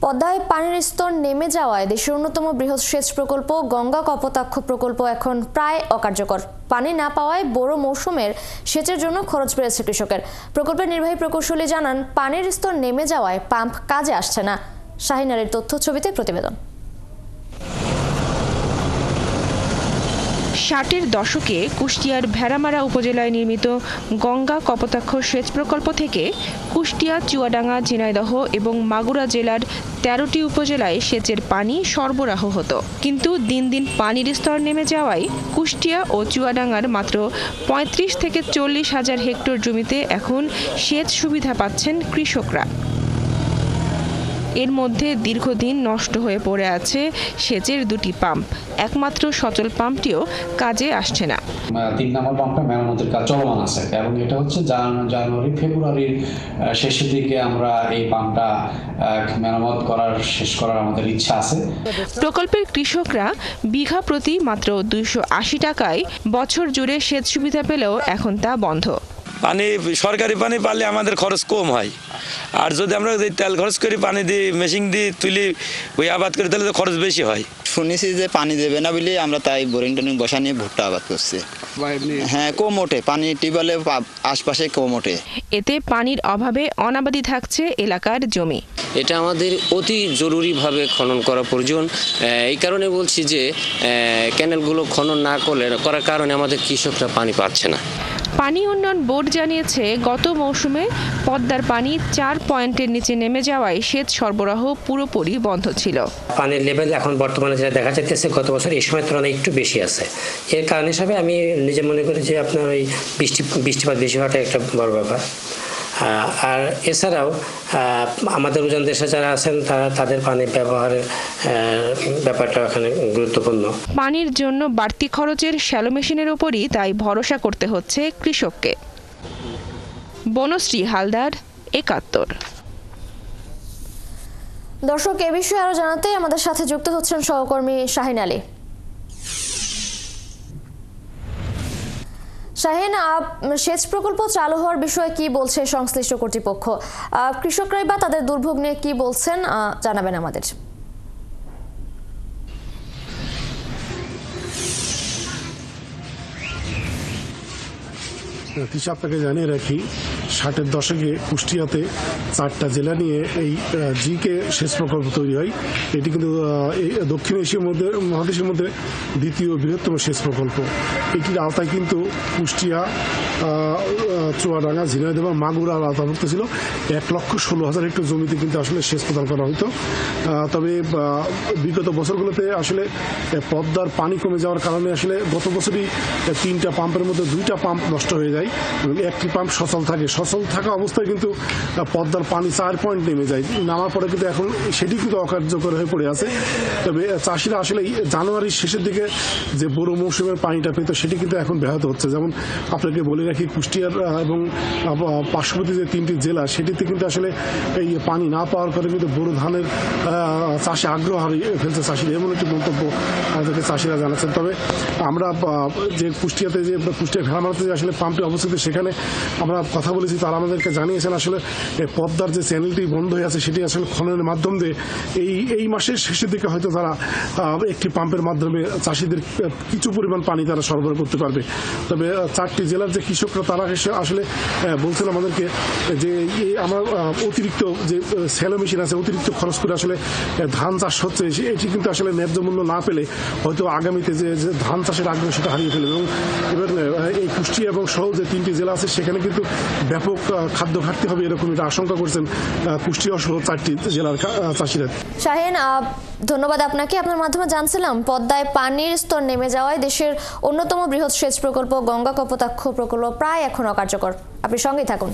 পদ্মায় পানির স্তর নেমে যাওয়ায় দেশের অন্যতম বৃহৎ সেচ প্রকল্প গঙ্গা কপোতাক্ষ প্রকল্প এখন প্রায় অকার্যকর। পানি না পাওয়ায় বড় মৌসুমের সেচের জন্য খরচ বেড়েছে কৃষকের। প্রকল্পের নির্বাহী প্রকৌশলী জানান, পানির স্তর নেমে যাওয়ায় পাম্প কাজে আসছে না। শাহিন আলীর তথ্য ছবিতে প্রতিবেদন। 60-এর দশকে কুষ্টিয়ার ভেড়ামারা উপজেলায় নির্মিত গঙ্গা কপোতাক্ষ সেচ প্রকল্প থেকে কুষ্টিয়া, চুয়াডাঙ্গা, ঝিনাইদহ এবং মাগুরা জেলার 13টি উপজেলায় সেচের পানি সরবরাহ হতো। কিন্তু দিন দিন পানির স্তর নেমে যাওয়ায় কুষ্টিয়া ও চুয়াডাঙ্গার মাত্র 35 থেকে 40 হাজার হেক্টর জমিতে এখন সেচ সুবিধা পাচ্ছেন কৃষকরা। এর মধ্যে দীর্ঘদিন নষ্ট হয়ে পড়ে আছে সেচের দুটি পাম্প। একমাত্র সচল পাম্পটিও কাজে আসছে না। 3 নম্বর পাম্পটা মেরামতের কাজ চলমান আছে এবং এটা হচ্ছে জানুয়ারি ফেব্রুয়ারির শেষের দিকে আমরা এই পাম্পটা মেরামত শেষ করার আমাদের ইচ্ছা আছে। প্রকল্পের কৃষকরা বিঘা প্রতি মাত্র 280 টাকায় বছর জুড়ে সেচ সুবিধা পেলেও এখন তা বন্ধ। পানি সরকারি পানি পালে আমাদের খরচ কম হয়, আর যদি আমরা তেল খরচ করি, পানি দিয়ে মেশিন দিয়ে তুলি ওই আবাদ করি, তাহলে তো খরচ বেশি হয়। শুনেছি যে পানি দেবে না বলে আমরা তাই বোরিং টোরিং বসা নিয়ে ভুট্টা আবাদ করছি। হ্যাঁ, কম ওঠে পানি, টিউবওয়েলে আশপাশে কম ওঠে। এতে পানির অভাবে অনাবাদি থাকছে এলাকার জমি। এটা আমাদের অতি জরুরিভাবে খনন করা প্রয়োজন। এই কারণে বলছি যে ক্যানেলগুলো খনন না করার কারণে আমাদের কৃষকরা পানি পাচ্ছে না। পানি উন্নয়ন বোর্ড জানিয়েছে, গত মৌসুমে পদ্মার পানি 4 পয়েন্টের নিচে নেমে যাওয়ায় সেচ সরবরাহ পুরোপুরি বন্ধ ছিল। পানির লেভেল এখন বর্তমানে যেটা দেখা যাচ্ছে গত বছর এই সময় তুলনায় একটু বেশি আছে। এর কারণ হিসাবে আমি নিজে মনে করি যে আপনার ওই বৃষ্টিপাত বেশি হওয়াটা একটা বড় ব্যাপার। আর এছাড়াও আমাদের উজান দেশে যারা আছেন তাদের পানি ব্যবহারের ব্যাপারটা এখানে গুরুত্বপূর্ণ। পানির জন্য বাড়তি খরচের শ্যালো মেশিনের উপরই তাই ভরসা করতে হচ্ছে কৃষককে। বনশ্রী হালদার, 71। দর্শক, এ বিষয়ে আরো জানাতে আমাদের সাথে যুক্ত হচ্ছেন সহকর্মী শাহিন আলী। শাহিন, সেচ প্রকল্প চালু হওয়ার বিষয়ে কি বলছে সংশ্লিষ্ট কর্তৃপক্ষ? কৃষকরাই বা তাদের দুর্ভোগ নিয়ে কি বলছেন জানাবেন আমাদের। আপনাকে জানিয়ে রাখি, 60-এর দশকে কুষ্টিয়াতে 4টা জেলা নিয়ে এই জিকে সেচ প্রকল্প তৈরি হয়। এটি কিন্তু দক্ষিণ এশিয়ার মহাদেশের মধ্যে দ্বিতীয় বৃহত্তম সেচ প্রকল্প। এটির আওতায় কিন্তু কুষ্টিয়া, চুয়াডাঙ্গা, ঝিনাইদহ এবং মাগুরার আওতাভুক্ত ছিল। 1,16,000 হেক্টর জমিতে কিন্তু আসলে সেচ প্রদান করা হতো। তবে বিগত বছরগুলোতে আসলে পদ্মার পানি কমে যাওয়ার কারণে আসলে গত বছরই 3টা পাম্পের মধ্যে 2টা পাম্প নষ্ট হয়ে যায়, একটি পাম্প সচল থাকে। সচল থাকা অবস্থায় কিন্তু পদ্মার পানি 4 পয়েন্ট নেমে যায়। নামার পরে কিন্তু এখন সেটি কিন্তু অকার্যকর হয়ে পড়ে আছে। তবে চাষিরা আসলে জানুয়ারির শেষের দিকে যে বড় মৌসুমের পানিটা পেত, সেটি কিন্তু এখন ব্যাহত হচ্ছে। যেমন আপনাকে বলে রাখি, কুষ্টিয়ার এবং পার্শ্ববর্তী যে 3টি জেলা, সেটিতে কিন্তু আসলে এই পানি না পাওয়ার পরে কিন্তু বড় ধানের চাষে আগ্রহ হারিয়ে ফেলছে চাষিরা, এমন একটি মন্তব্য আমাদেরকে চাষিরা জানাচ্ছেন। তবে আমরা যে কুষ্টিয়া ভেড়ামারাতে যে আসলে পাম্পটি অবস্থিত, সেখানে আমরা কথা বলেছি, তারা আমাদেরকে জানিয়েছেন আসলে পদ্মার যে চ্যানেলটি বন্ধ হয়ে আছে, সেটি আসলে খননের মাধ্যম দিয়ে এই মাসের শেষের দিকে হয়তো তারা একটি পাম্পের মাধ্যমে চাষিদের কিছু পরিমাণ পানি তারা সরবরাহ করতে পারবে। তবে 4টি জেলার যে কৃষকরা, তারা আসলে বলছেন আমাদেরকে যে আমার অতিরিক্ত যে স্যালো মেশিন আছে, অতিরিক্ত খরচ করে আসলে ধান চাষ হচ্ছে, এটি কিন্তু আসলে ন্যায্য মূল্য না পেলে হয়তো আগামীতে যে ধান চাষের আগ্রহ সেটা হারিয়ে ফেলবে। এবং এবার এই কুষ্টিয়া এবং সহ যে 3টি জেলা আছে, সেখানে কিন্তু ব্যাপক খাদ্য ঘাটতি হবে, এরকম এটা আশঙ্কা করছেন কুষ্টিয়া সহ 4টি জেলার চাষিরা। শাহিন, ধন্যবাদ আপনাকে। আপনার মাধ্যমে জানছিলাম, পদ্মায় পানির স্তর নেমে যাওয়ায় দেশের অন্যতম বৃহৎ সেচ প্রকল্প গঙ্গা কপোতাক্ষ প্রকল্প প্রায় এখন অকার্যকর। আপনি সঙ্গেই থাকুন।